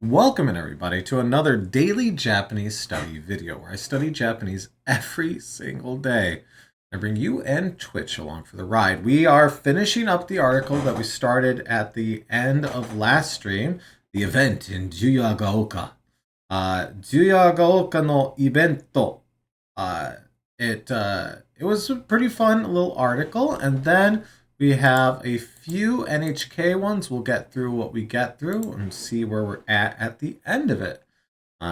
Welcome in everybody to another daily Japanese study video where I study Japanese every single day. I bring you and Twitch along for the ride. We are finishing up the article that we started at the end of last stream, the event in Juyagaoka. Juyagaoka no ibento. Uh, it was a pretty fun little article, and then we have a few NHK ones. We'll get through what we get through and see where we're at the end of it.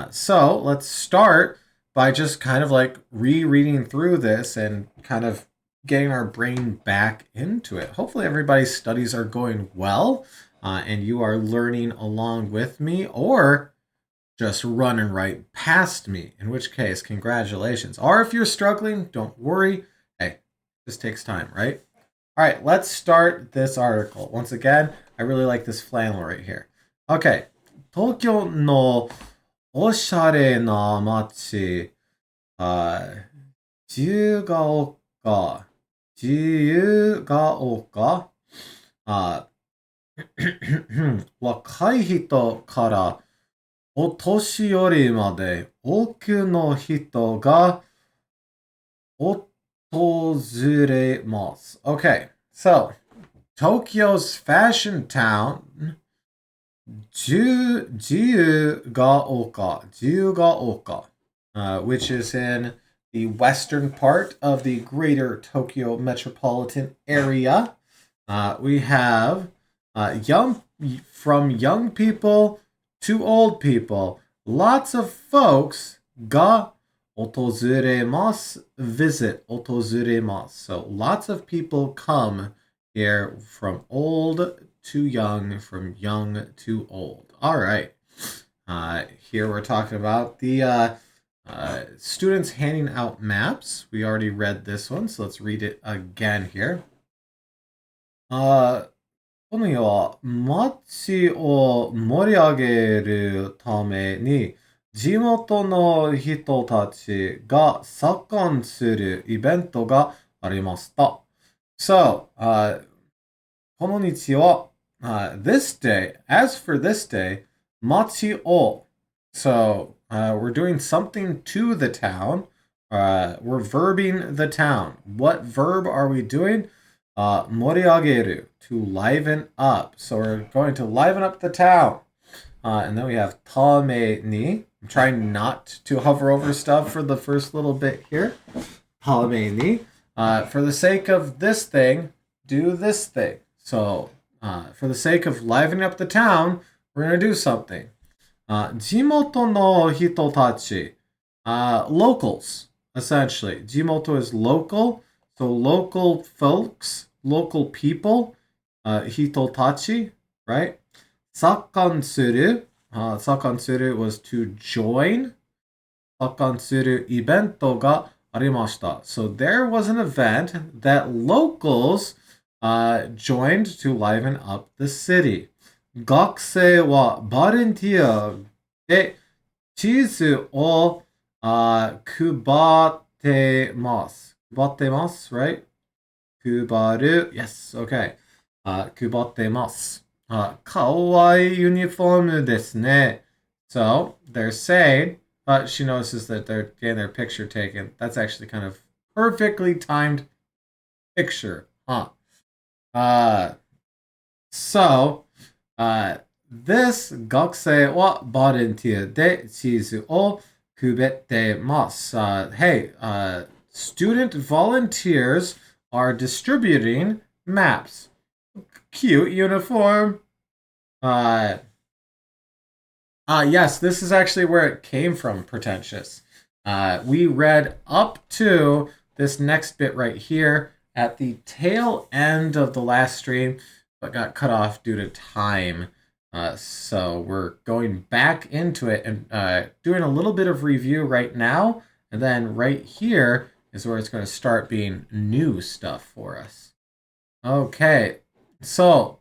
So let's start by just kind of like rereading through this and kind of getting our brain back into it. Hopefully, everybody's studies are going well and you are learning along with me, or just running right past me, in which case, congratulations. Or if you're struggling, don't worry. Hey, this takes time, right? All right, let's start this article. Once again, I really like this flannel right here. Okay, Tokyo no oshare na machi, Jiyugaoka, Jiyugaoka, 若い人からお年寄りまで多くの人が訪れます。Okay, so Tokyo's fashion town, Jiyugaoka, which is in the western part of the greater Tokyo metropolitan area. We have from young people to old people, lots of folks ga otozuremasu, visit otozuremasu. So lots of people come here from old to young, from young to old. All right. Here we're talking about the students handing out maps. We already read this one, so let's read it again here. 今夜は街を盛り上げるために地元の人たちが参加するイベントがありました。So, この日は、this day, as for this day, 街を So, we're doing something to the town. We're verbing the town. What verb are we doing? Moriageru, to liven up. So we're going to liven up the town. And then we have tame ni. I'm trying not to hover over stuff for the first little bit here. Tame ni. For the sake of this thing, do this thing. So for the sake of livening up the town, we're going to do something. Jimoto no hitotachi. Locals, essentially. Jimoto is local. So local folks, local people, hitotachi, right? Sakansuru, sakansuru was to join. Sakansuru ibento ga arimashita. So there was an event that locals joined to liven up the city. Gakusei wa volunteer de chizu o kubatte masu. Kubattemasu, right? Kubaru. Yes, okay. Kubattemasu. Kawaii uniform desu ne. So they're saying, she notices that they're getting their picture taken. That's actually kind of perfectly timed picture, huh? So, this gakusei wa volunteer de chizu o kubetemasu. Hey, student volunteers are distributing maps. Cute uniform. Yes, this is actually where it came from, pretentious. We read up to this next bit right here at the tail end of the last stream, but got cut off due to time. So we're going back into it and doing a little bit of review right now. And then right here is where it's going to start being new stuff for us. Okay, so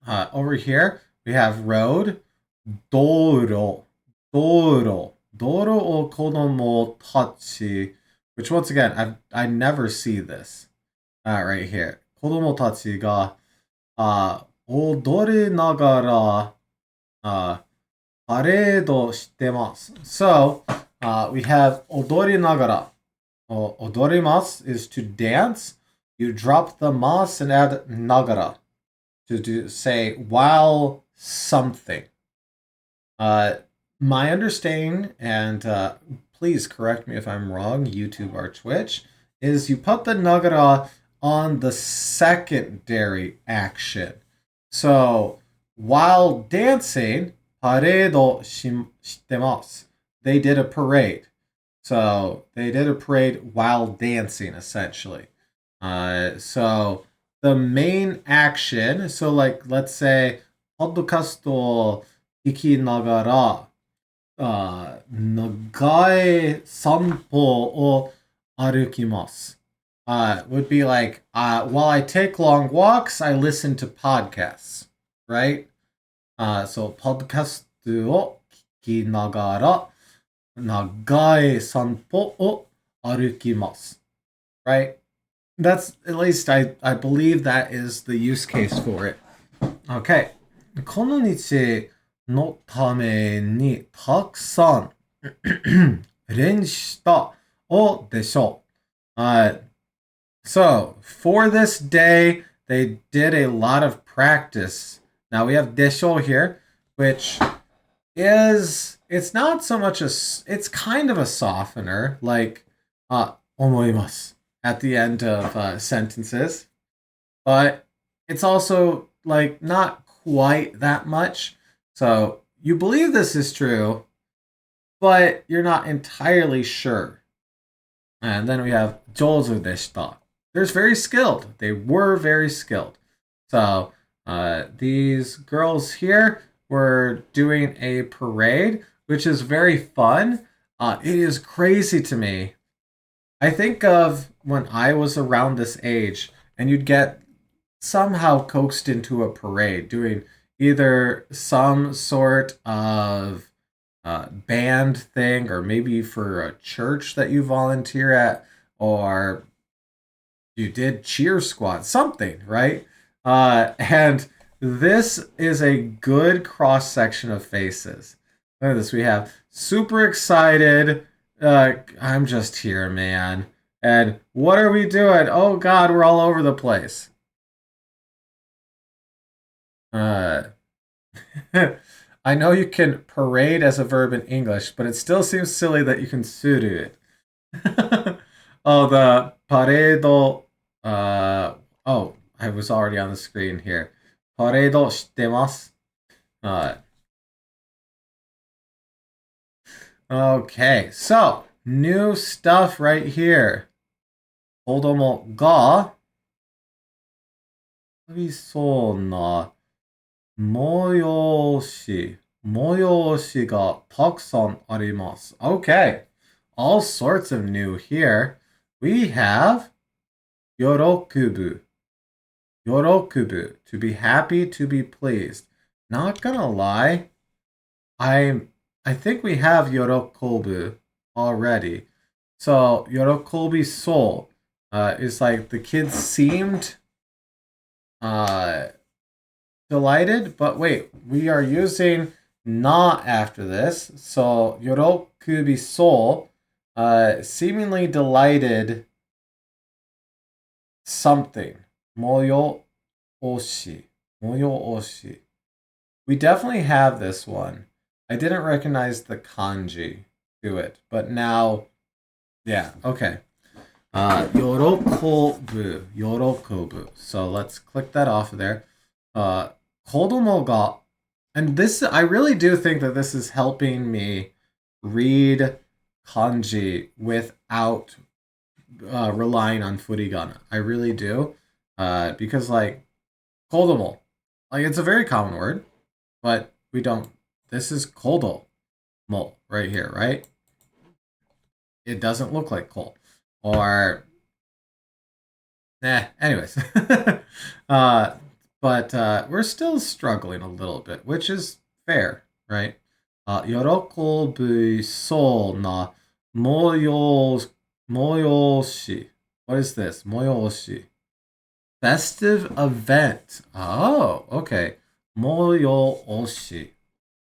over here we have road, doro, doro, doro o kodomo tachi, which once again, I never see this right here. Kodomo tachi ga odore nagara パレードしてます。So, we have 踊りながら. Odorimasu is to dance. You drop the mas and add nagara to say while something. My understanding, and please correct me if I'm wrong, YouTube or Twitch, is you put the nagara on the secondary action. So while dancing, paredo shitemasu. They did a parade. So they did a parade while dancing, essentially. So the main action, so like let's say, podcast を聞きながら、長い散歩を歩きます。Would be like, while I take long walks, I listen to podcasts, right? So podcast を聞きながら、長い散歩を歩きます。Right? That's, at least I believe that is the use case for it. Okay. この日のためにたくさん練習したおでしょう。So, for this day, they did a lot of practice. Now we have desho here, which is, it's not so much it's kind of a softener, like 思います at the end of sentences, but it's also like not quite that much. So you believe this is true, but you're not entirely sure. And then we have jozu deshita. They're very skilled. They were very skilled. So these girls here were doing a parade, which is very fun. It is crazy to me. I think of when I was around this age, and you'd get somehow coaxed into a parade doing either some sort of band thing, or maybe for a church that you volunteer at, or you did cheer squad, something, right? And this is a good cross section of faces. Look at this. We have super excited. I'm just here, man. And what are we doing? Oh God, we're all over the place. Uh, I know you can parade as a verb in English, but it still seems silly that you can suru it. Oh, the paredo. Oh, I was already on the screen here. Paredo 知ってます? Okay, so new stuff right here. 子供が遊びそうな催しがたくさんあります. Okay, all sorts of new here. We have 喜ぶ. Yorokubu, to be happy, to be pleased. Not gonna lie, I think we have yorokobu already. So yorokobi so is like the kids seemed delighted, but wait, we are using na after this. So yorokubi so seemingly delighted something. Moyo oshi. Moyo oshi. We definitely have this one. I didn't recognize the kanji to it, but now, yeah, okay. Yorokobu. Yorokobu. So let's click that off of there. Kodomo ga. And this, I really do think that this is helping me read kanji without relying on furigana. I really do. Because like kodomo, like it's a very common word, but we don't. This is kodo mo right here, right? It doesn't look like coal, or anyways, but we're still struggling a little bit, which is fair, right? Yorokobu so na moyoshi. What is this? Moyoshi. Festive event. Oh, okay. Moyoshi.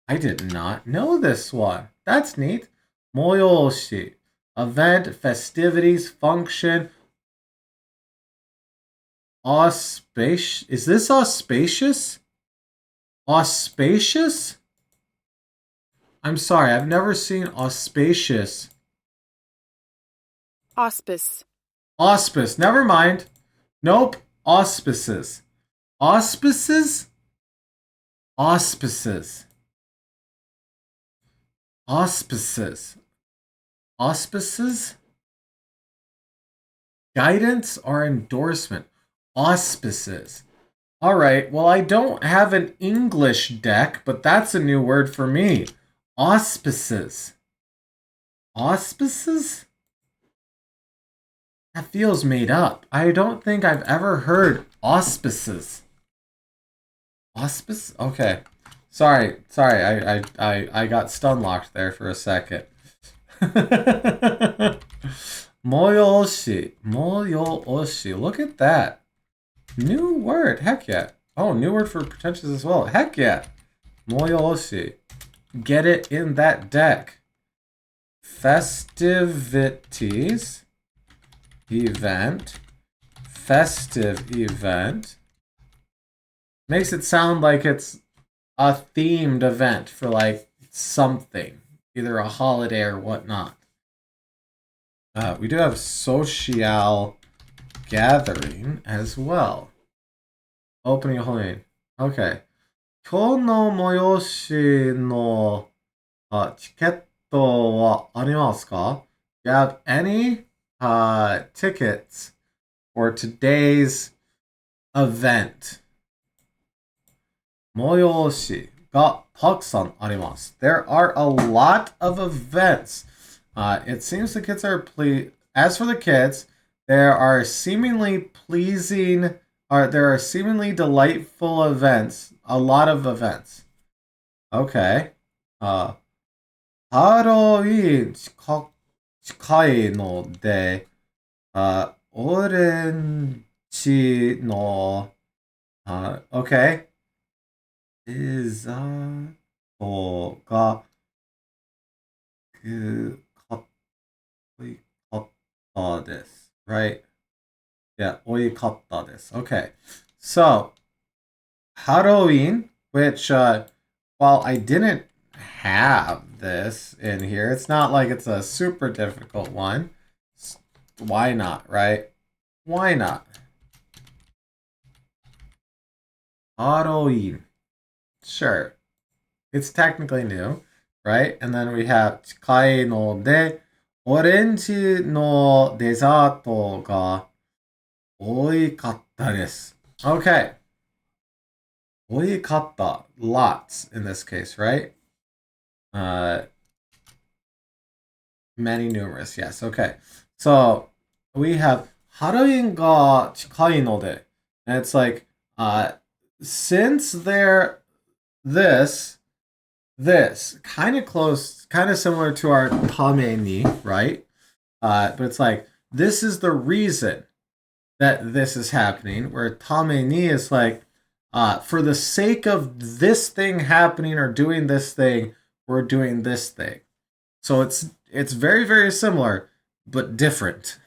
I did not know this one. That's neat. Moyoshi. Event, festivities, function. Auspicious. Is this auspicious? Auspicious? I'm sorry, I've never seen auspicious. Auspice. Auspice. Never mind. Nope. Auspices. Auspices? Auspices. Auspices. Auspices? Guidance or endorsement? Auspices. All right, well, I don't have an English deck, but that's a new word for me. Auspices. Auspices? That feels made up. I don't think I've ever heard auspices. Auspice? Okay. Sorry. I got stun locked there for a second. Moyoshi. Moyoshi. Look at that. New word. Heck yeah. Oh, new word for pretentious as well. Heck yeah. Moyoshi. Get it in that deck. Festivities. Event. Festive event. Makes it sound like it's a themed event for like something. Either a holiday or whatnot. We do have social gathering as well. Opening a holding. Okay. 今日の催しのチケットはありますか? Do you have any tickets for today's event? 催しがたくさんあります. There are a lot of events. It seems the kids are as for the kids, there are seemingly delightful events. A lot of events. Okay. ハロウィン近いので、オレンジの、okay. デザートが、かったです。Right? Yeah, おいかったです. Okay. So, Halloween, which, while I didn't have this in here, it's not like it's a super difficult one. Why not, right? Why not? Halloween. Sure. It's technically new, right? And then we have 近いので、オレンジのデザートが多かったです。Okay. 多かった。Lots in this case, right? Many, numerous, yes. Okay. So we have ハロウィンが近いので, and it's like, since they're this kind of close, kind of similar to our tame ni, right? But it's like, this is the reason that this is happening, where tame ni is like, for the sake of this thing happening or doing this thing, we're doing this thing. So it's very, very similar, but different.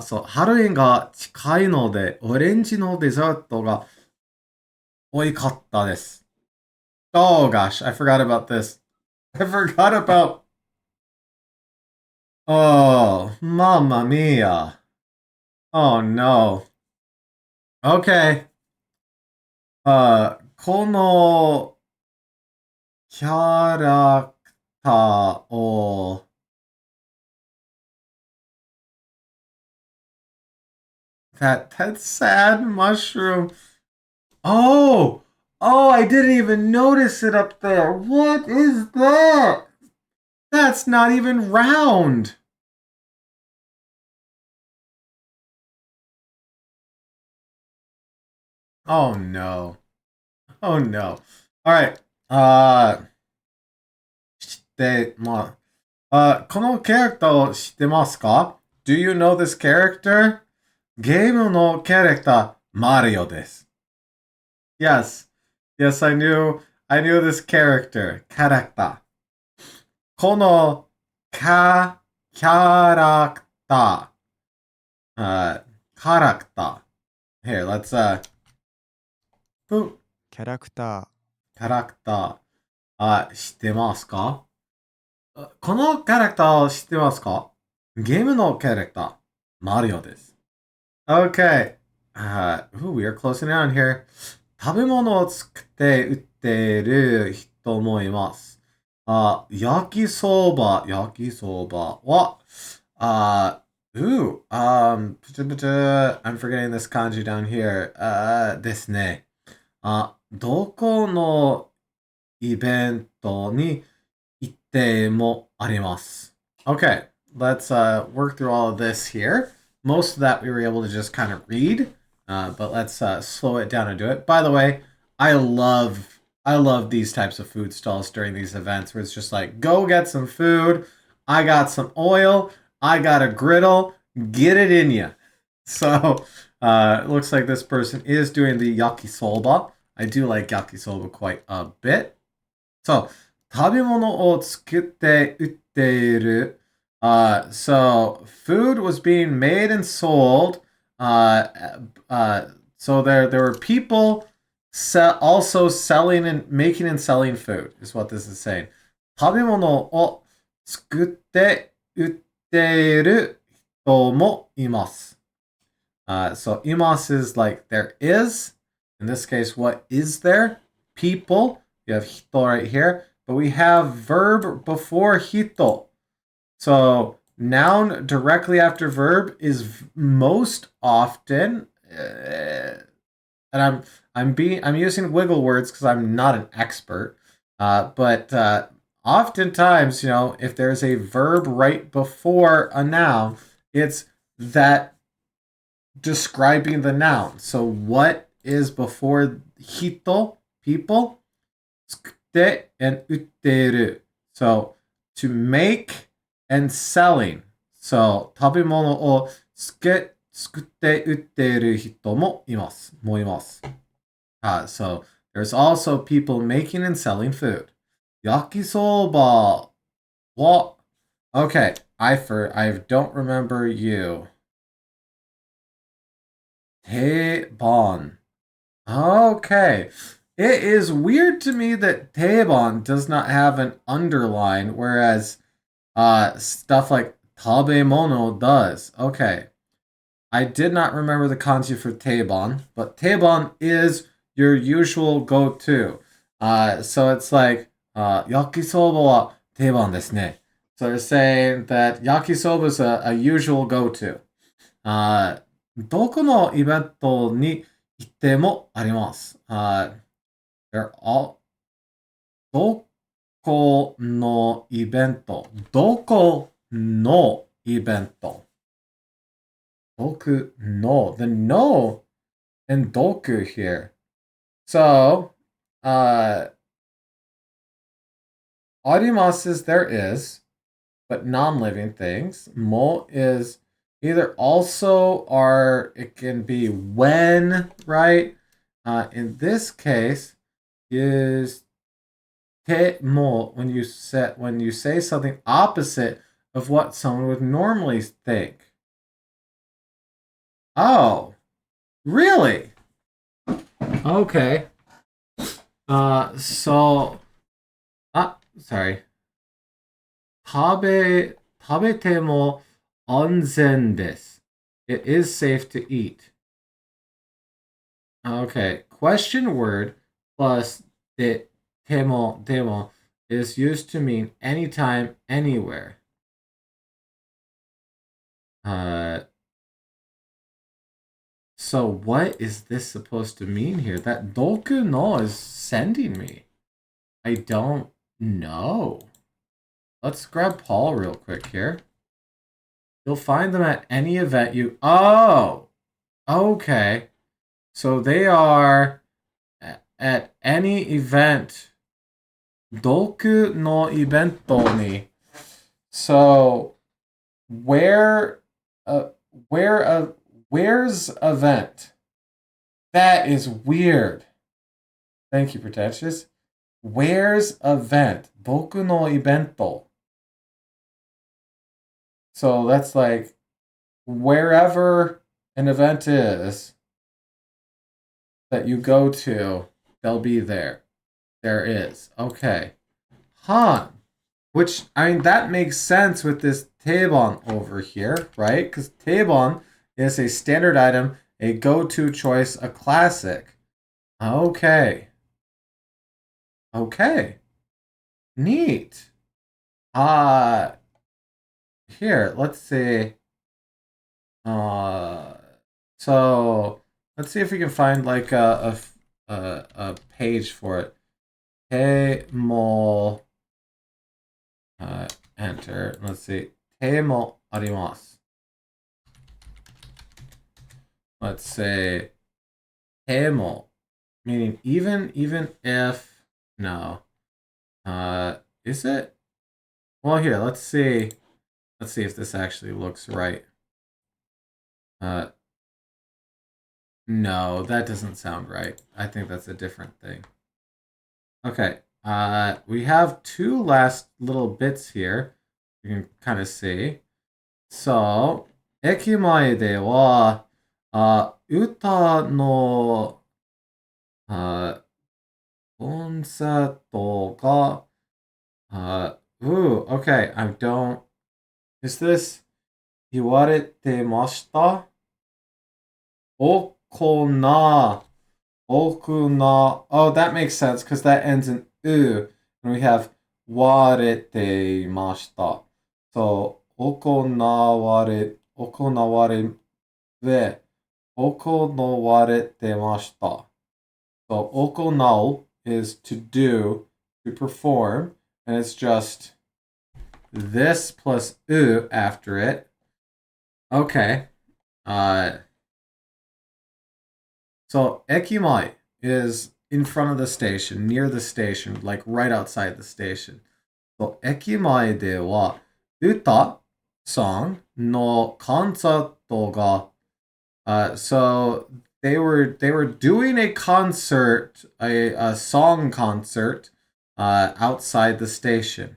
So, ハロウィンが近いので、オレンジのデザートが多かったです。Oh gosh, I forgot about this. I forgot about... Oh, mamma mia. Oh no. Okay. このキャラクターをthat sad mushroom. Oh, I didn't even notice it up there. What is that? That's not even round. Oh no. Oh no. All right. このキャラクターを知ってますか? Do you know this character? ゲームのキャラクター、マリオです。Yes. Yes, I knew I knew this character. キャラクター。このキャラクター。キャラクター。Here, let's, キャラクタキャラクター。知ってますか？このキャラクターを知ってますか？ゲームのキャラクター。マリオです。Okay. We are closing down here. 食べ物を作って売ってる人もいます。焼きそばは、I'm forgetting this kanji down here. ですね。どこのイベントに行ってもあります。Okay, let's work through all of this here. Most of that we were able to just kind of read, but let's slow it down and do it. By the way, I love these types of food stalls during these events where it's just like, go get some food. I got some oil. I got a griddle. Get it in you. So it looks like this person is doing the yakisoba. I do like yakisoba quite a bit. So 食べ物を作って売っている。So food was being made and sold. So there were people also selling and making and selling food is what this is saying. 食べ物を作って売っている人もいます。So います is like there is. In this case, what is there? People. You have 人 right here. But we have verb before hito. So noun directly after verb is most often, and I'm using wiggle words because I'm not an expert. But oftentimes, if there's a verb right before a noun, it's that describing the noun. So what is before hito, people? 作って and 売っている. So to make and selling. So 食べ物を作って売っている人もいます。So there's also people making and selling food. Yakisoba. What? Okay, I don't remember you. Teban. Okay. It is weird to me that Teban does not have an underline, whereas stuff like Tabemono does. Okay. I did not remember the kanji for Teban, but Teban is your usual go-to. So it's like, yakisoba wa Teban desu ne. So they're saying that yakisoba is a usual go-to. どこのイベントに行ってもあります。They're all どこのイベント。どこのイベント。Doku no. The no in doku here. So, arimasu is there is, but non-living things. Mo is either also or it can be when, right? In this case, is te mo when you say something opposite of what someone would normally think. Oh, really? Okay. Sorry. 食べても安全です. It is safe to eat. Okay. Question word plus de demo is used to mean anytime, anywhere. So what is this supposed to mean here? That doku no is sending me. I don't know. Let's grab Paul real quick here. You'll find them at any event you... Oh! Okay. So they are at any event. Doku no ibento ni. So where's event? That is weird. Thank you, Pretentious. Where's event? Boku no ibento. So that's like wherever an event is that you go to, they'll be there. There is. Okay. Han. Which, I mean, that makes sense with this teibon over here, right? Because teibon is a standard item, a go-to choice, a classic. Okay. Okay. Neat. Uh, here, let's see. Uh, so let's see if we can find like a page for it. Teimo, enter. Let's see. Teimo arimasu. Let's say teimo, meaning even if, no. Is it? Well, here, let's see. Let's see if this actually looks right. No, that doesn't sound right. I think that's a different thing. Okay. We have two last little bits here. You can kind of see. So, 駅前では、歌の、コンサートが、okay, I don't, is this, 言われてました?おこな Okuna. Oh, that makes sense because that ends in u, and we have waretemashita. So okonaware de okonawaretemashita. So okonao is to do, to perform, and it's just this plus u after it. Okay. So ekimai is in front of the station, near the station, like right outside the station. So ekimai de wa uta, song, no konsato ga. So they were doing a concert, a song concert, outside the station.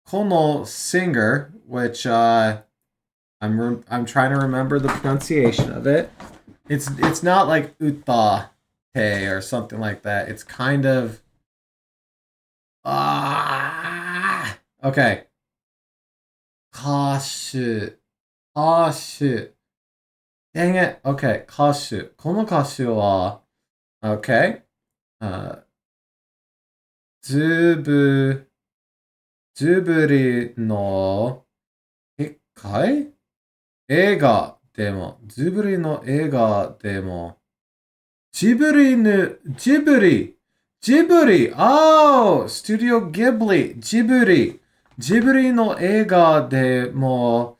Kono singer, which I'm trying to remember the pronunciation of it. It's not like uta te or something like that. It's kind of okay. Kashu. Kashu. Dang it. Okay, kashu. この歌手は okay. ジブリの世界映画でも、ジブリの映画でも、ジブリの、ジブリ、ジブリ、oh! スタジオギブリ、ジブリ、ジブリの映画でも、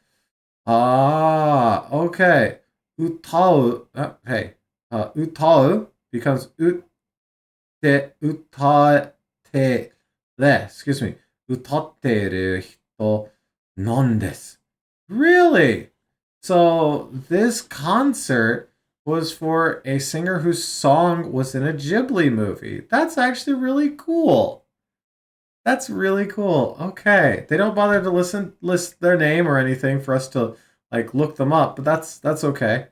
okay. 歌う、hey, 歌う becomes 歌ってれ、excuse me, 歌ってる人なんです。Really? So this concert was for a singer whose song was in a Ghibli movie. That's actually really cool. That's really cool. Okay. They don't bother to list their name or anything for us to like look them up, but that's okay.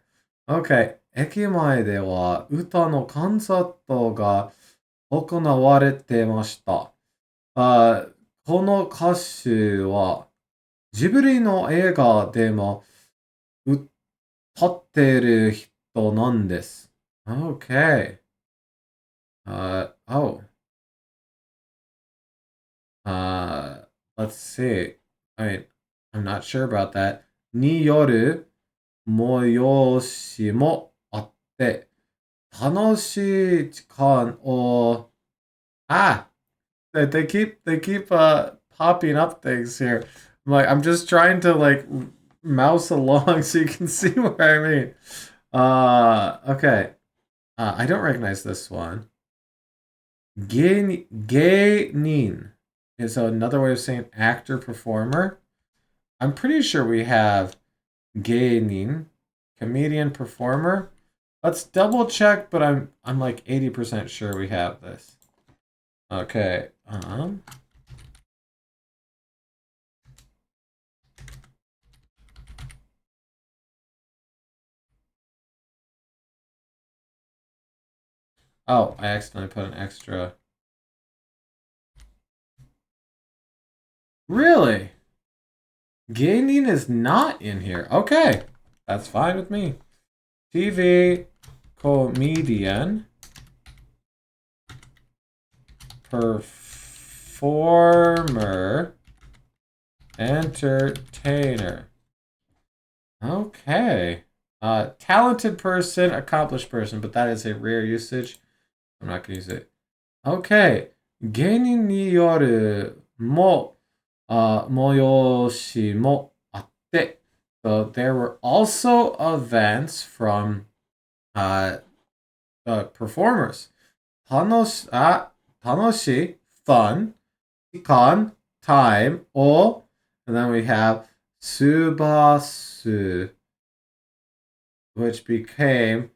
Okay. 駅前では歌のコンサートが行われてました。この歌手はジブリの映画でも歌ってる人なんです。Okay. Oh. Let's see. I'm not sure about that. による催しもあって、楽しい時間を、they keep popping up things here. I'm just trying to like mouse along so you can see what I mean. Okay. I don't recognize this one. Geinin is another way of saying actor performer. I'm pretty sure we have geinin, comedian performer. Let's double check, but I'm like 80% sure we have this. Okay. Oh, I accidentally put an extra. Really? Gaming is not in here. Okay. That's fine with me. TV comedian performer entertainer. Okay. Talented person, accomplished person, but that is a rare usage. I'm not going to use it. Okay. 芸人によるも、催しもあって。So there were also events from performers. 楽しい fun, 時間 time, or, and then we have すばす which became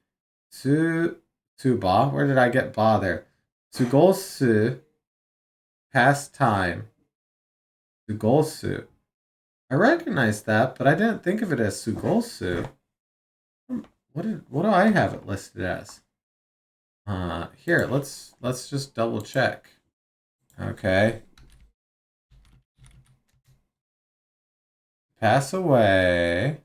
すば. Where did I get ba there? 過ごす past time. 過ごす. I recognize that, but I didn't think of it as 過ごす. What do I have it listed as? Here, let's just double check. Okay. Pass away.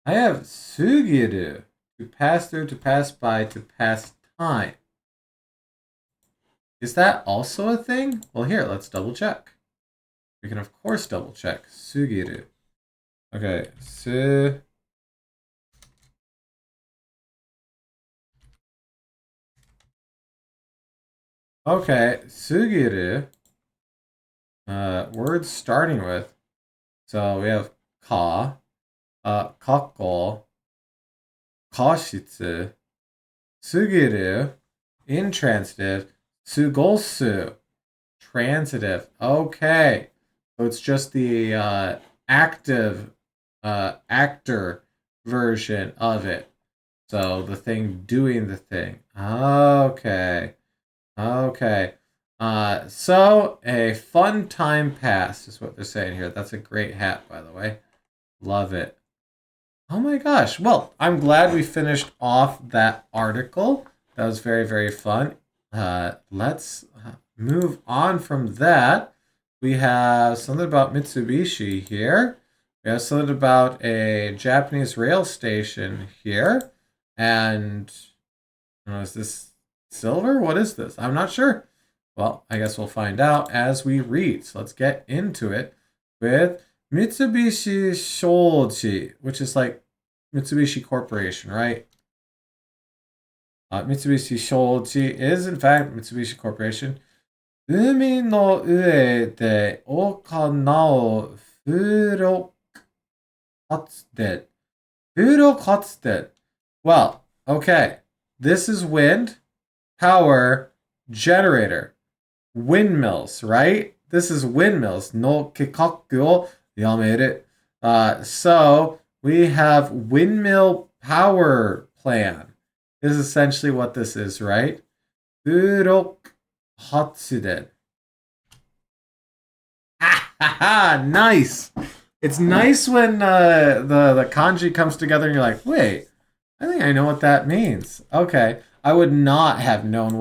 I have sugiru, to pass through, to pass by, to pass time. Is that also a thing? Well, here, let's double check. We can, of course, double check. Sugiru. Okay, Okay, sugiru. Words starting with. So we have ka, kakko, kashitsu, sugiru, intransitive, sugosu, transitive. Okay. So it's just the active actor version of it. So the thing doing the thing. Okay. Okay. So a fun time passed is what they're saying here. That's a great hat, by the way. Love it. Oh my gosh. Well, I'm glad we finished off that article. That was very, very fun. Let's move on from that. We have something about Mitsubishi here. We have something about a Japanese rail station here. And is this silver? What is this? I'm not sure. Well, I guess we'll find out as we read. So let's get into it with Mitsubishi Shoji, which is like Mitsubishi Corporation, right? Mitsubishi Shoji is in fact Mitsubishi Corporation. 海の上でお金を風力発電。風力発電. Well, okay. This is wind power generator. Windmills, right? This is windmills. No kikaku o yameru. So we have windmill power plan. Is essentially what this is, right? Furoku hatsuden. Nice. It's nice when the kanji comes together and you're like, wait, I think I know what that means. Okay. I would not have known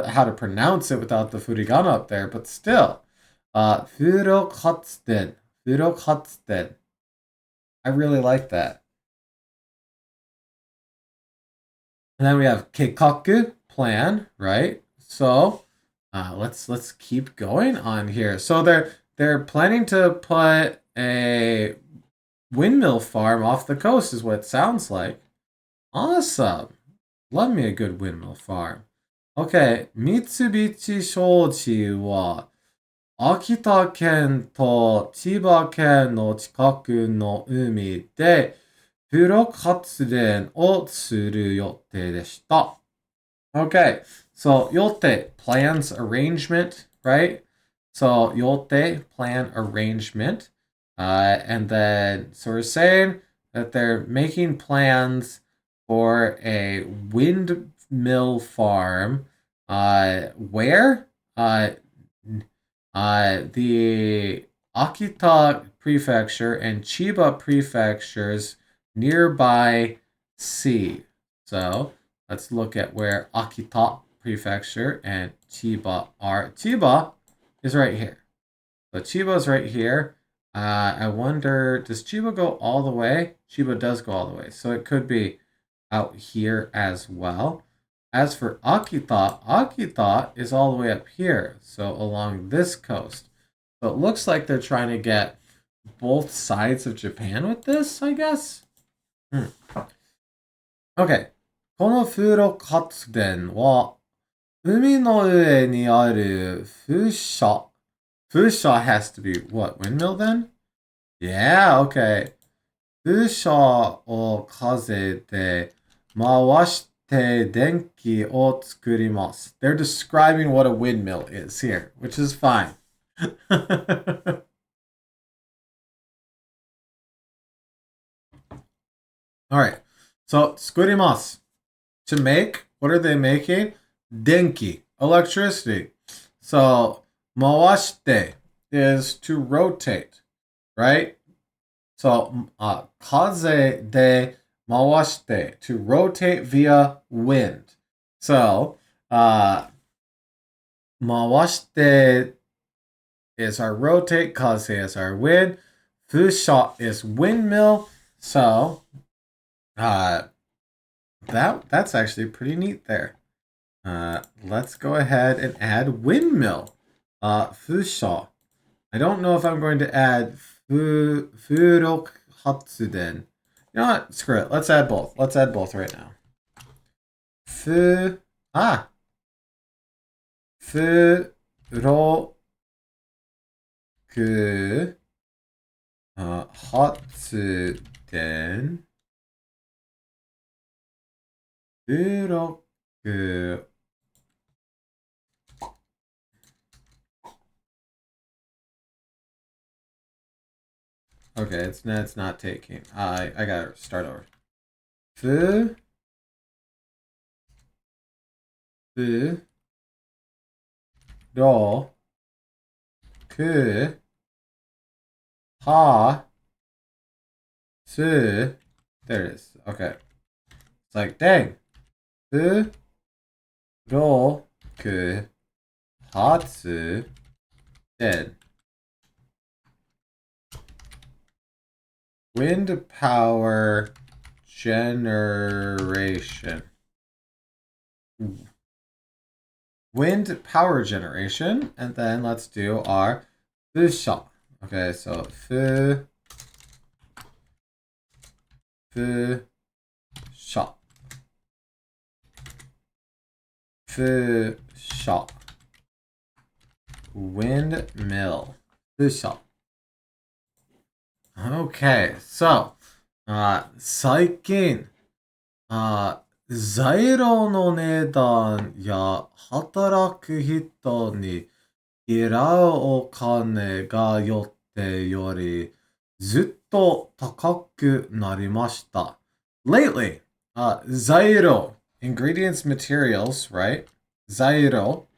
how to pronounce it without the furigana up there, but still. Furokatsuden. Furokatsuden. I really like that. And then we have keikaku, plan, right? So let's keep going on here. So they're planning to put a windmill farm off the coast, is what it sounds like. Awesome. Love me a good windmill farm. Okay, Mitsubishi Shoji wa 秋田県と千葉県の近くの海で風力発電をする予定でした。Okay, so 予定 plans arrangement, right? So 予定 plan arrangement. And then, so we're saying that they're making plans for a windmill farm Where? The Akita Prefecture and Chiba Prefectures nearby sea. So let's look at where Akita Prefecture and Chiba are. Chiba is right here. So Chiba is right here. I wonder, does Chiba go all the way? Chiba does go all the way. So it could be out here as well. As for Akita, Akita is all the way up here, so along this coast. So it looks like they're trying to get both sides of Japan with this, I guess. Okay. この風力発電は海の上にある風車。風車 has to be what? Windmill then? Yeah, okay. 風車を風で回して電気を作ります。They're describing what a windmill is here, which is fine. All right. So, 作ります. To make, what are they making? 電気, electricity. So, 回して is to rotate, right? So, 風で回して to rotate via wind. So, 回して is our rotate, 風 is our wind, 風車 is windmill. So, that's actually pretty neat there. Let's go ahead and add windmill. 風車. I don't know if I'm going to add 風力発電. You know what? Screw it. Let's add both. Let's add both right now. 風力発電風力 Okay, it's not taking. I gotta start over. 風力発 there it is. Okay. It's like, dang. 風力発電 Wind power generation. Wind power generation. And then let's do our 風車. Okay, so 風車. 風車. Windmill. 風車. Okay, so, 最近、材料の値段や働く人に依頼お金が予定よりずっと高くなりました。Lately, 材料 ingredients, materials, right? 材料、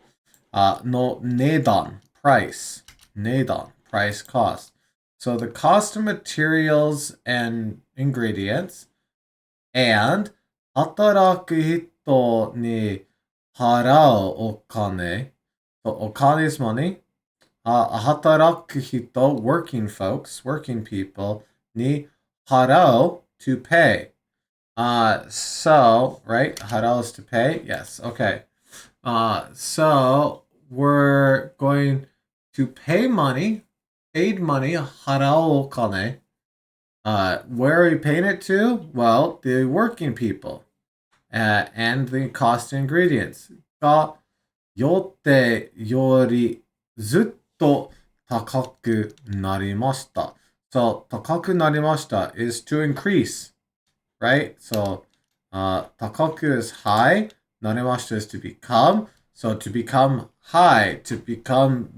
の値段 price, 値段 price, cost. So the cost of materials and ingredients and 働く人に払うお金. So お金 is money. 働く人 working folks, working people に払う to pay. So, right? 払う is to pay? Yes, okay. So we're going to pay money, paid money, 払うお金. Where are we paying it to? Well, the working people and the cost ingredients が予定よりずっと高くなりました. So 高くなりました is to increase, right? So 高く is high, なりました is to become. So to become high, to become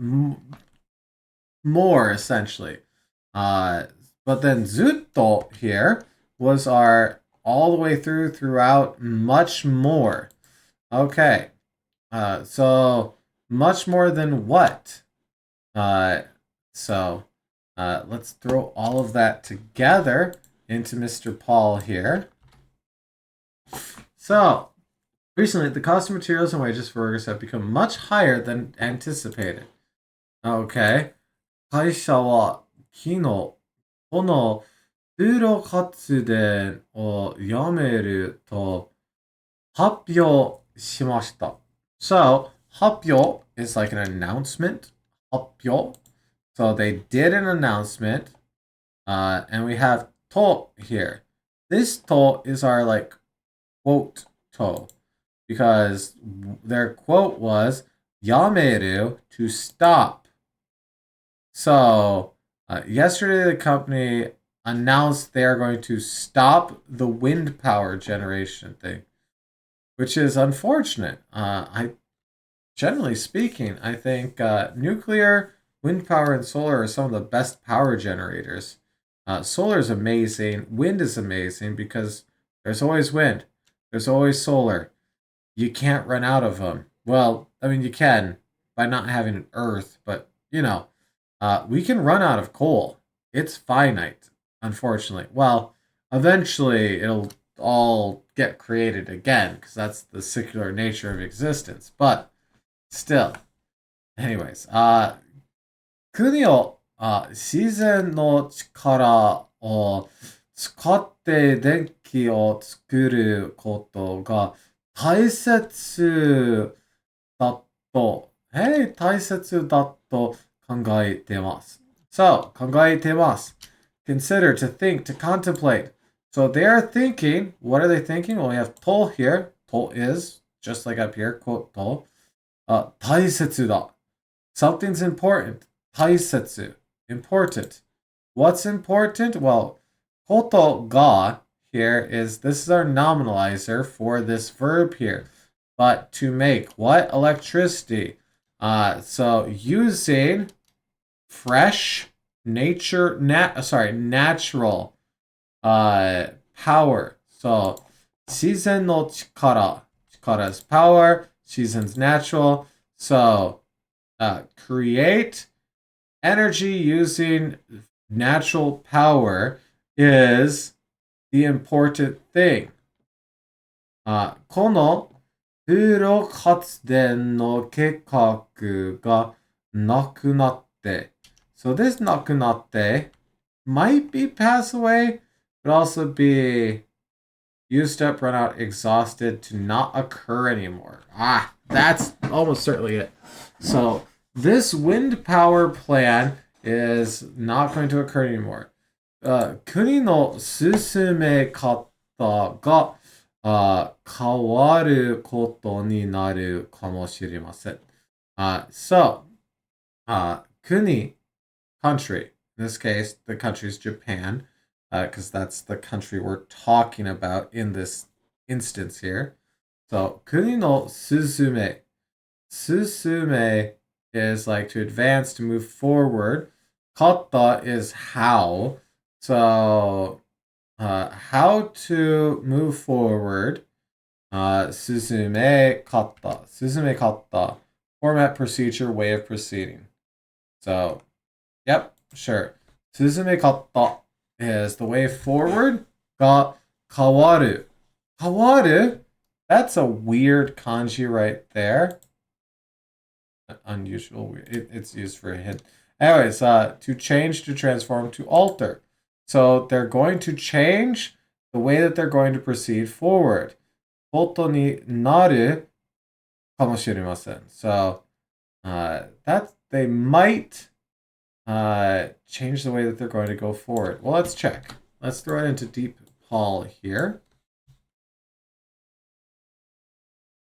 more essentially. But then ずっと here was our all the way throughout, much more. Okay. So much more than what? Uh, so let's throw all of that together into Mr. Paul here. So recently, the cost of materials and wages for workers have become much higher than anticipated. Okay. 会社は昨日、この風力発電をやめると発表しました。So, 発表 is like an announcement. 発表. So they did an announcement, and we have to here. This to is our like quote to, because their quote was yameru, to stop. So yesterday the company announced they are going to stop the wind power generation thing, which is unfortunate. Generally speaking, I think nuclear, wind power, and solar are some of the best power generators. Solar is amazing. Wind is amazing because there's always wind. There's always solar. You can't run out of them. Well, I mean, you can by not having an Earth, but we can run out of coal. It's finite, unfortunately. Well, eventually it'll all get created again because that's the secular nature of existence. But still, anyways, 国を自然の力を使って電気を作ることが大切だ大切だと考えてます。So, 考えてます。Consider, to think, to contemplate. So they are thinking. What are they thinking? Well, we have to here. To is, just like up here, quote to. 大切だ. Something's important. 大切. Important. What's important? Well, ことが here is, this is our nominalizer for this verb here. But to make what? Electricity. So using fresh natural power. So 自然の力. Chikara is power. 自然's natural. So create energy using natural power is the important thing. この風力発電の計画がなくなって. So this なくなって might be pass away, but also be used up, run out, exhausted, to not occur anymore. That's almost certainly it. So this wind power plan is not going to occur anymore. 国の進め方が変わることになるかもしれません。So, 国, country. In this case, the country is Japan, because that's the country we're talking about in this instance here. So, 国の進め. Susume is like to advance, to move forward. Kata is how. So, how to move forward. Susume kata. Susume kata. Format, procedure, way of proceeding. So, yep, sure. Susume kata is the way forward. Ga kawaru. Kawaru? That's a weird kanji right there. Unusual. It's used for a hint. Anyways, to change, to transform, to alter. So they're going to change the way that they're going to proceed forward. Koto ni naru kamoshirimasen. So that they might change the way that they're going to go forward. Well, let's check. Let's throw it into deep Paul here.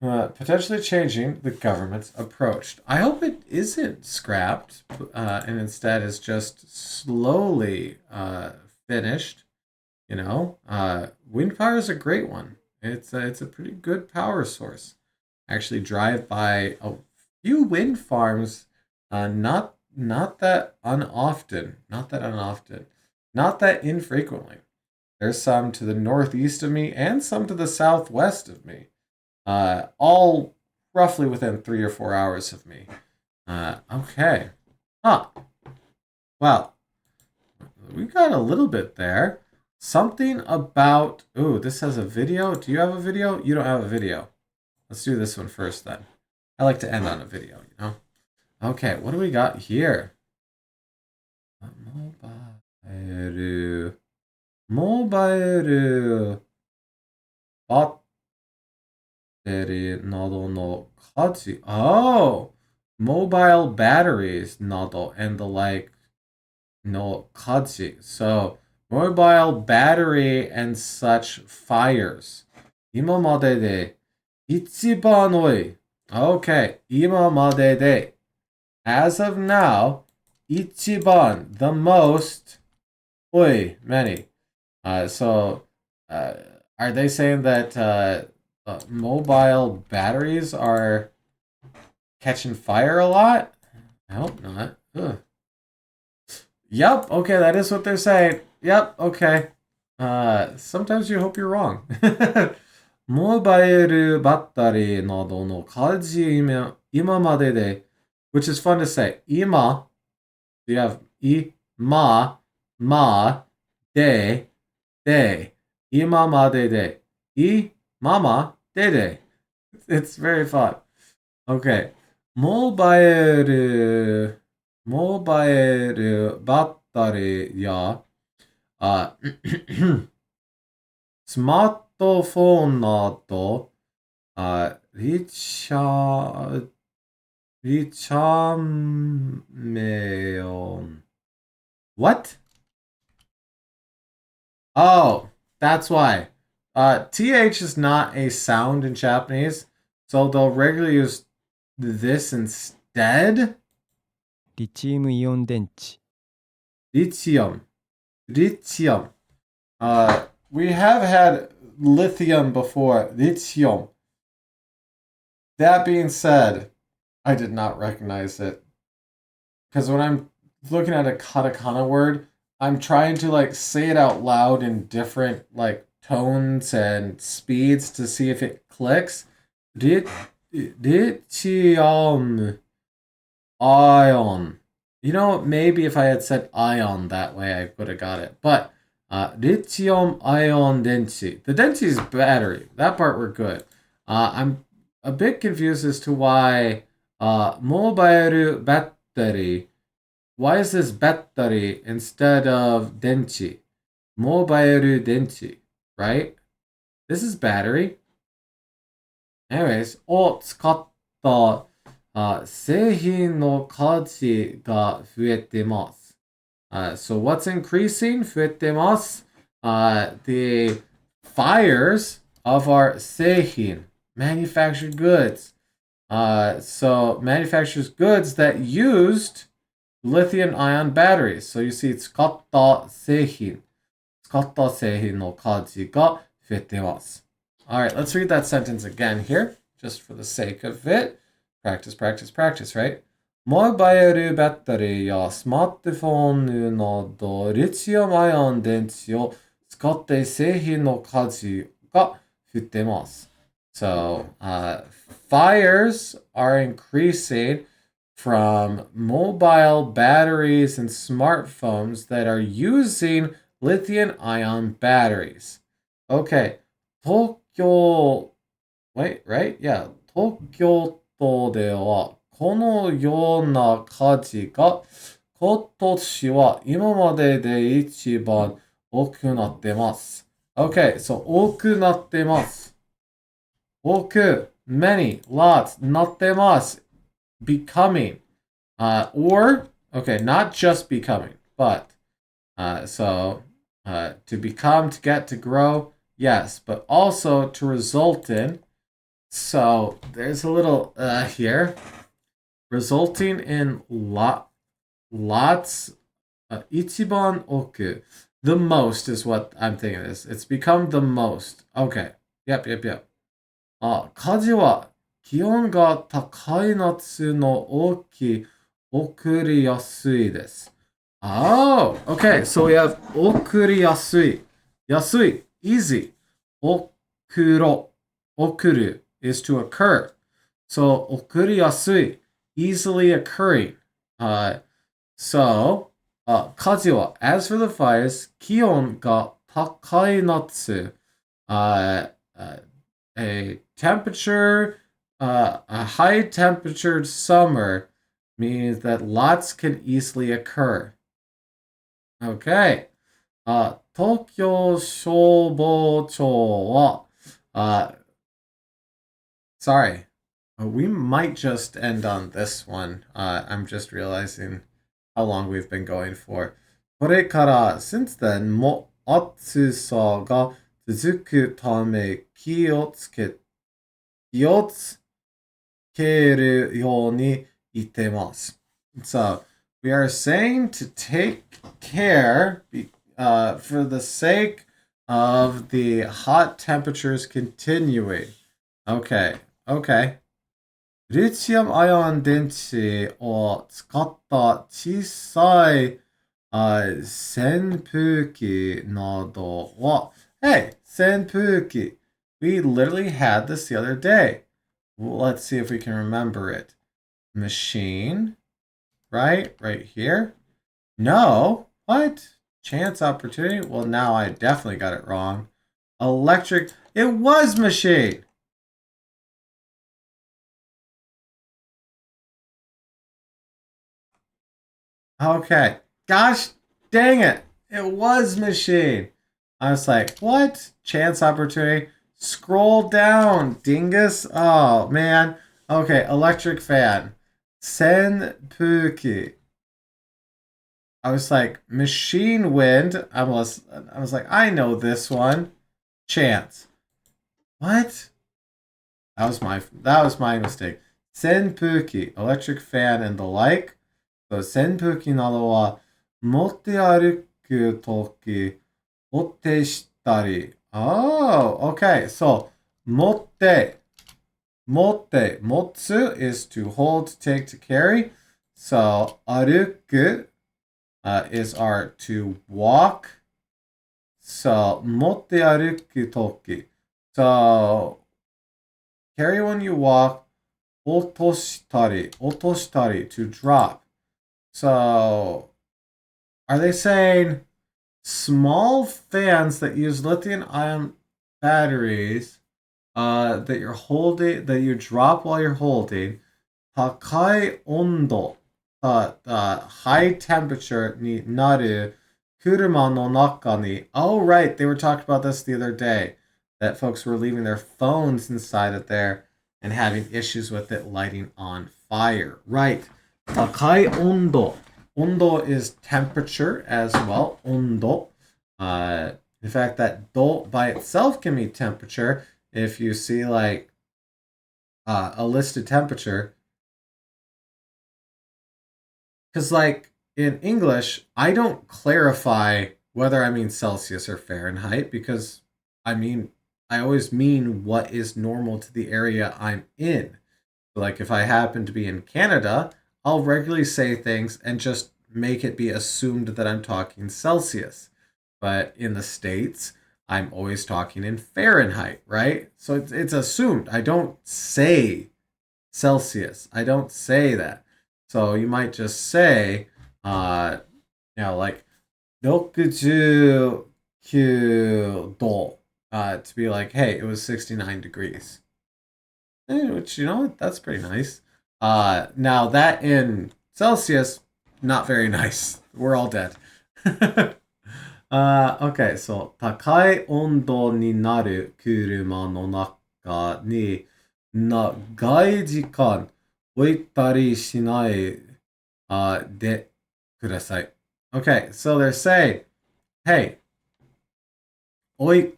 Potentially changing the government's approach. I hope it isn't scrapped and instead is just slowly finished. Wind power is a great one. It's a pretty good power source. I actually drive by a few wind farms, not that unoften, not that infrequently. There's some to the northeast of me and some to the southwest of me. All roughly within 3 or 4 hours of me. Okay. Huh. Well, we got a little bit there. Something about... Ooh, this has a video. Do you have a video? You don't have a video. Let's do this one first then. I like to end on a video, you know? Okay, what do we got here? Mobile. Battery などの価値. Oh! Mobile batteries など and the like no 価値. So, mobile battery and such fires. 今までで一番多い. Okay, 今までで as of now, 一番 the most 多い many. So, are they saying that mobile batteries are catching fire a lot? I hope not. Ugh. Yep, okay, that is what they're saying. Yep, okay. Sometimes you hope you're wrong. Mobile battery などの価値今までで which is fun to say. 今 you have 今まで今までで今でで It's very fun. Okay. Mobile バッタリーやスマートフォンなどリチャメオン What? Oh, that's why. TH is not a sound in Japanese, so they'll regularly use this instead. リチウムイオン電池 Lithium. We have had lithium before. Lithium. That being said, I did not recognize it. Because when I'm looking at a katakana word, I'm trying to like say it out loud in different like tones and speeds to see if it clicks. Lithium ion. You know, maybe if I had said ion that way, I would have got it. But lithium ion denchi. The denchi is battery. That part we're good. I'm a bit confused as to why mobile battery. Why is this battery instead of denchi? Mobile denchi, right? This is battery. Anyways, を使った製品の価値が増えてます。So what's increasing? 増えてます。The fires of our 製品, manufactured goods. So manufactured goods that used lithium ion batteries. So you see, 使った製品の価値が増えてます。Alright, let's read that sentence again here, just for the sake of it. Practice, right? モバイルバッテリーやスマートフォンなどリチウムアイオン電池を使って製品の価値が増えてます。So, fires are increasing from mobile batteries and smartphones that are using lithium-ion batteries. Okay, 東京 wait, right? Yeah, 東京都ではこのような火事が今年は今までで一番多くなってます。Okay, so 多くなってます。多く many, lots, なってます becoming. Or, okay, not just becoming, but, so, to become, to get, to grow, yes, but also to result in. So, there's a little, here, resulting in lots, 一番多く. The most is what I'm thinking it is. It's become the most. Okay. Yep. 火事は気温が高い夏の起りやすいです。Oh, okay. So we have 起りやすい. 安い, easy. 起る is to occur. So, 起こりやすい easily occurring. So, 火事は as for the fires, 気温が高い夏 a temperature, a high temperatured summer means that lots can easily occur. Okay. 東京消防庁は、sorry. We might just end on this one. I'm just realizing how long we've been going for. これから、since then も暑さが続くため気をつけるように言ってます。So, we are saying to take care for the sake of the hot temperatures continuing. Okay, okay. リチウムアイオン電池を使った小さい扇風機などは、hey, 扇風機. We literally had this the other day. Let's see if we can remember it. Machine, right? Right here. No, what? Chance opportunity? Well, now I definitely got it wrong. Electric, it was machine. Okay. Gosh dang it. It was machine. I was like, what? Chance opportunity? Scroll down, dingus. Oh, man. Okay, electric fan. Senpuki. I was like, machine wind. I was like, I know this one. Chance. What? That was my mistake. Senpuki, electric fan and the like. So senpuki などは持って歩くとき、持ってしたり。Oh, okay. So 持つ is to hold, to take, to carry. So 歩く is our to walk. So 持って歩くとき. So carry when you walk. 落としたり to drop. So are they saying small fans that use lithium ion batteries that you drop while you're holding 高い温度 high temperature になる車の中に oh right, they were talking about this the other day, that folks were leaving their phones inside of there and having issues with it lighting on fire. Right. 高い温度 Ondo is temperature as well. Ondo. In fact, that do by itself can mean temperature. If you see like a listed temperature, because like in English, I don't clarify whether I mean Celsius or Fahrenheit because I always mean what is normal to the area I'm in. Like if I happen to be in Canada, I'll regularly say things and just make it be assumed that I'm talking Celsius. But in the States, I'm always talking in Fahrenheit, right? So it's assumed. I don't say Celsius. I don't say that. So you might just say, like 69 do, to be like, hey, it was 69 degrees. Which, that's pretty nice. Now that in Celsius, not very nice. We're all dead. Okay, so 高い温度になる車の中に長い時間置いたりしないでください. Okay, so they're saying, hey, 置い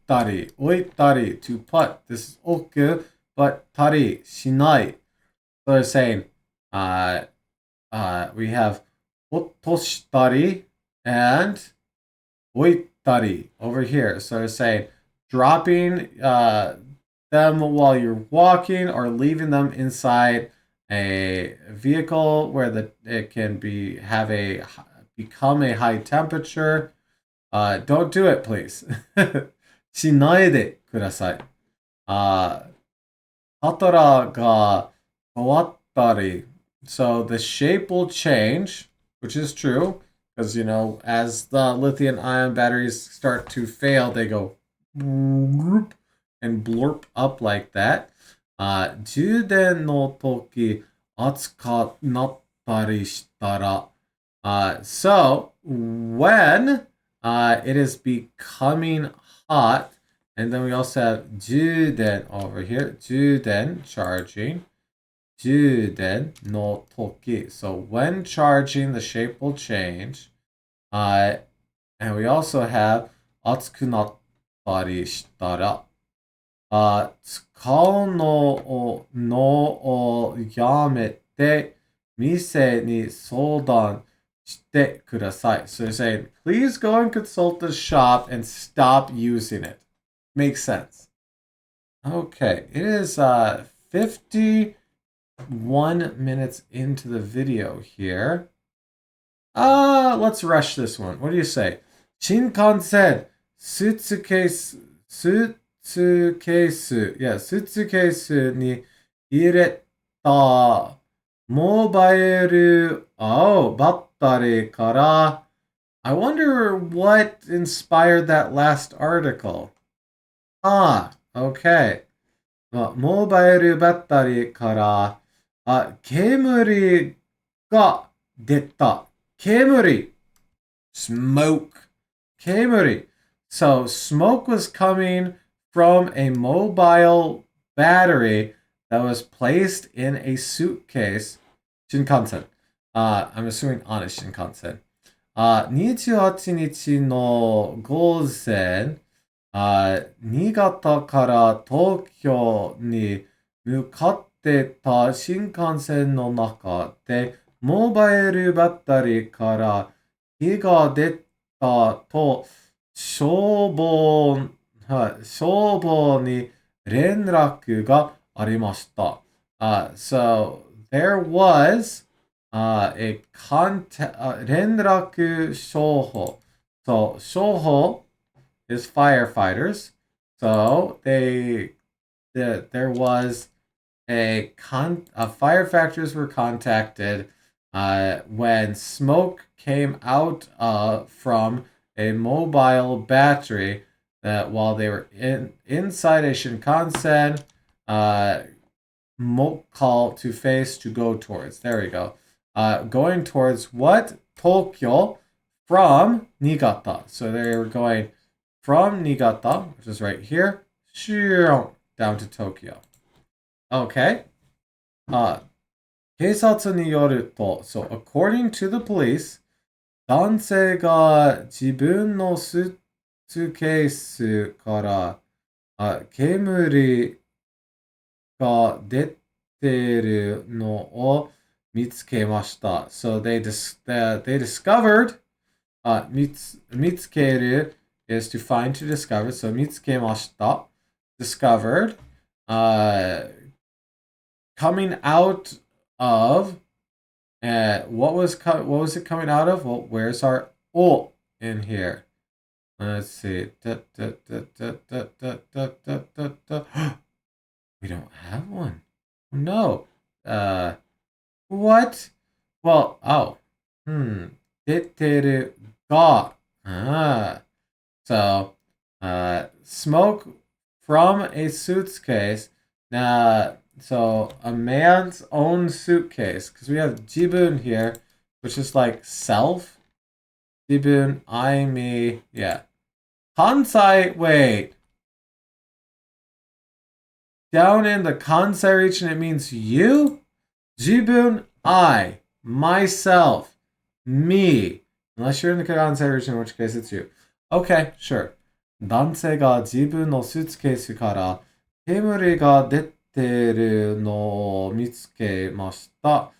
たり to put. This is 置く, but たりしない. So they're saying, we have 落としたり and 置いたり over here. So they're saying dropping them while you're walking or leaving them inside a vehicle where it can become a high temperature. Don't do it, please. しないでください. Hatara ga kawattari. So the shape will change, which is true, because, as the lithium ion batteries start to fail, they go bloop and blurp up like that. 充電の時熱くなったりしたら so when it is becoming hot, and then we also have juden over here, juden charging, juden no toki. So when charging, the shape will change. And we also have atsuku nattari shitara. 使うのをやめて店に相談してください. So they're saying, please go and consult the shop and stop using it. Makes sense. Okay, it is 51 minutes into the video here. Let's rush this one. What do you say? Shinkansen, suitcase, suitcase に入れたモバイルバッタリーから I wonder what inspired that last article. Okay. モバイルバッタリーから煙が出た。煙 smoke. Kemuri. So smoke was coming from a mobile battery that was placed in a suitcase. Shinkansen. I'm assuming on a Shinkansen. 28日の午前、新潟から東京に向かってた新幹線の中で、モバイルバッテリーから火が出たと消防に連絡がありました。So there was a contact, 連絡商法. So 商法 is firefighters. So there was firefighters were contacted when smoke came out from a mobile battery that while they were inside a Shinkansen, call to face to go towards. There we go. Going towards what? Tokyo from Niigata. So they were going from Niigata, which is right here, down to Tokyo. Okay. 警察によると、so according to the police, 男性が自分のスーツケースから煙が出てるのを見つけました。So they discovered, 見つける is to find to discover. So 見つけました。Discovered, coming out of, what was it coming out of? Well, where's our O in here? Let's see. We don't have one. No. What? Well, Deteru ga. So, smoke from a suitcase. So a man's own suitcase, because we have jibun here, which is like self. Jibun, I, me, yeah. Kansai, wait. Down in the Kansai region, it means you. Jibun, I, myself, me. Unless you're in the Kansai region, in which case it's you. Okay, sure. 男性が自分のスーツケースから煙が出てるのを見つけました。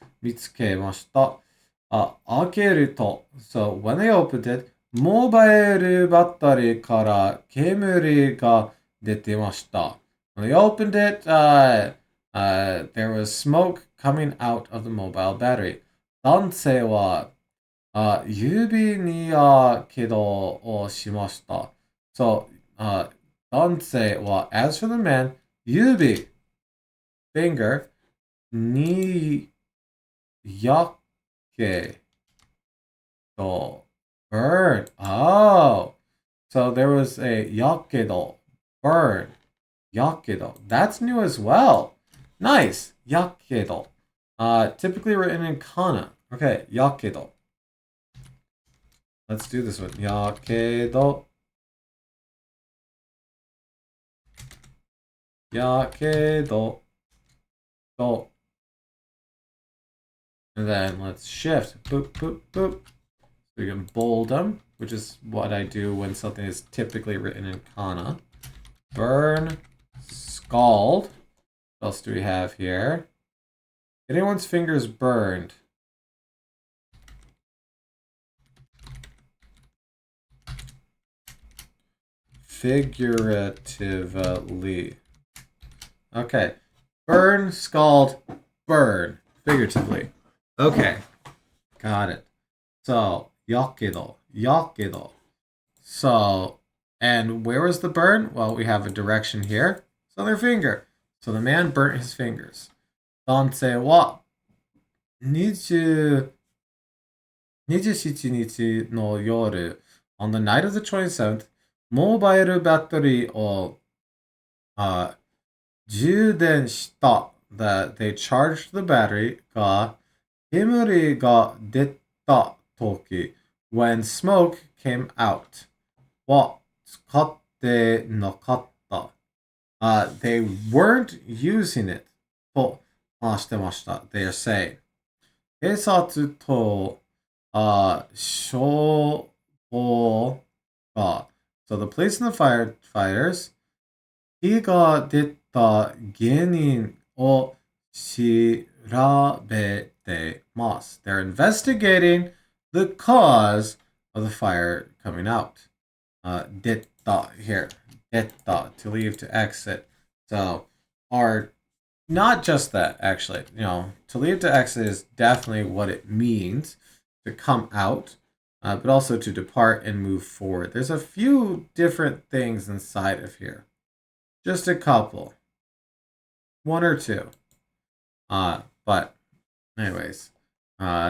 開けると、so when they opened it, モバイルバッテリーから煙が出てました。When they opened it, there was smoke coming out of the mobile battery. 男性は、指にやけどをしました。So, 男性は、as for the man, 指 finger. Ni yake do. Burn. Oh. So there was a yakedo. Burn. Yakedo. That's new as well. Nice. Yakedo. Typically written in kana. Okay, yakedo. Let's do this one. Yakedo. Yakedo. Do. And then let's shift. Boop, boop, boop. So we can bold them, which is what I do when something is typically written in kana. Burn. Scald. What else do we have here? Anyone's fingers burned? Figuratively. Okay. Burn, scald, burn. Figuratively. Okay. Got it. So, yakedo. Yakedo. So, and where was the burn? Well, we have a direction here. So their finger. So the man burnt his fingers. 男性は27日の夜 on the night of the 27th モバイルバッテリーを、充電した that they charged the battery が煙が出た時 when smoke came out は使ってなかった。They weren't using it と話してました。They are saying 警察と、消防が so the police and the firefighters 火が出た原因を調べてます。They're investigating the cause of the fire coming out. 出た here. 出た to leave, to exit. So our not just that, actually. You know, to leave to exit is definitely what it means to come out, but also to depart and move forward. There's a few different things inside of here. Just a couple. One or two. But anyways,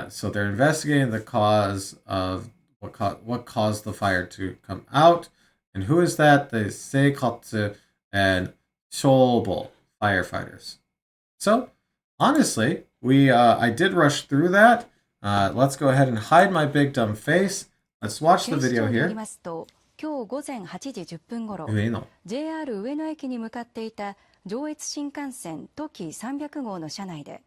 so they're investigating the cause of what caused the fire to come out. And who is that? The Seikatsu and Shobo firefighters. So, honestly, I did rush through that. Let's go ahead and hide my big dumb face. Let's watch the video here. 今日午前8時10分ごろ、JR 上野駅に向かっていた上越新幹線トキ300号の車内で、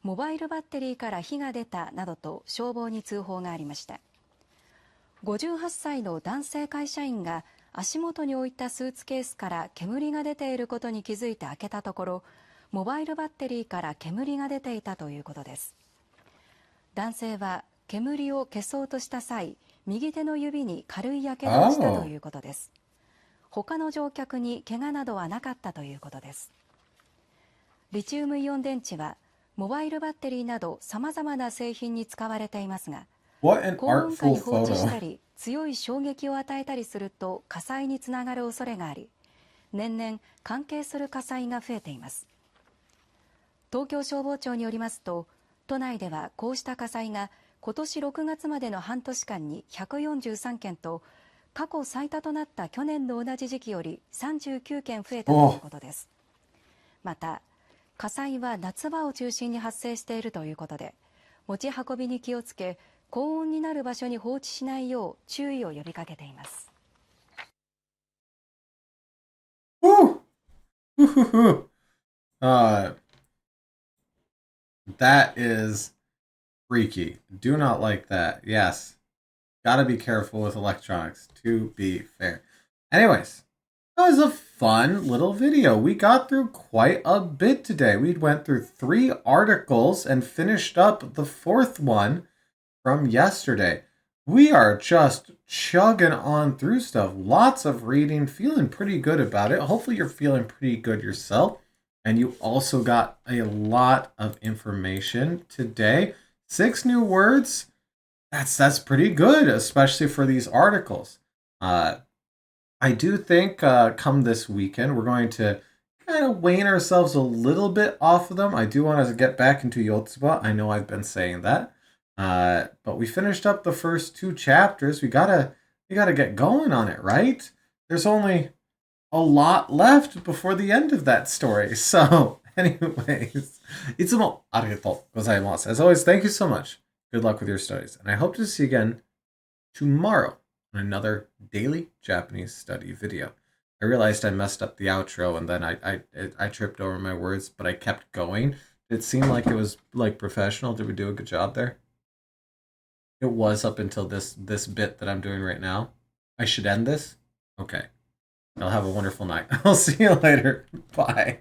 モバイルバッテリーから火が出たなどと消防に通報がありました。58歳の男性会社員が足元に置いたスーツケースから煙が出ていることに気づいて開けたところ、モバイルバッテリーから煙が出ていたということです。男性は煙を消そうとした際、右手の指に軽いやけどをしたということです。他の乗客に怪我などはなかったということです。リチウムイオン電池はモバイルバッテリーなどさまざまな製品に使われていますが、高温下に放置したり強い衝撃を与えたりすると火災につながる恐れがあり、年々関係する火災が増えています。東京消防庁によりますと、都内ではこうした火災が今年6月までの半年間に143件と、過去最多となった去年の同じ時期より39件増えたということです。また、火災は夏場を中心に発生しているということで、持ち運びに気をつけ、高温になる場所に放置しないよう注意を呼びかけています。That is freaky. Do not like that. Yes. Gotta be careful with electronics, to be fair. Anyways, that was a fun little video. We got through quite a bit today. We went through 3 articles and finished up the 4th one from yesterday. We are just chugging on through stuff. Lots of reading, feeling pretty good about it. Hopefully you're feeling pretty good yourself. And you also got a lot of information today. 6 new words. That's pretty good, especially for these articles. I do think come this weekend, we're going to kind of weighing ourselves a little bit off of them. I do want to get back into Yotsuba. I know I've been saying that. But we finished up the first 2 chapters. We gotta get going on it, right? There's only a lot left before the end of that story. So, anyways, いつもありがとうございます. As always, thank you so much. Good luck with your studies. And I hope to see you again tomorrow on another daily Japanese study video. I realized I messed up the outro and then I tripped over my words, but I kept going. It seemed like it was like professional. Did we do a good job there? It was up until this bit that I'm doing right now. I should end this? Okay. I'll have a wonderful night. I'll see you later. Bye.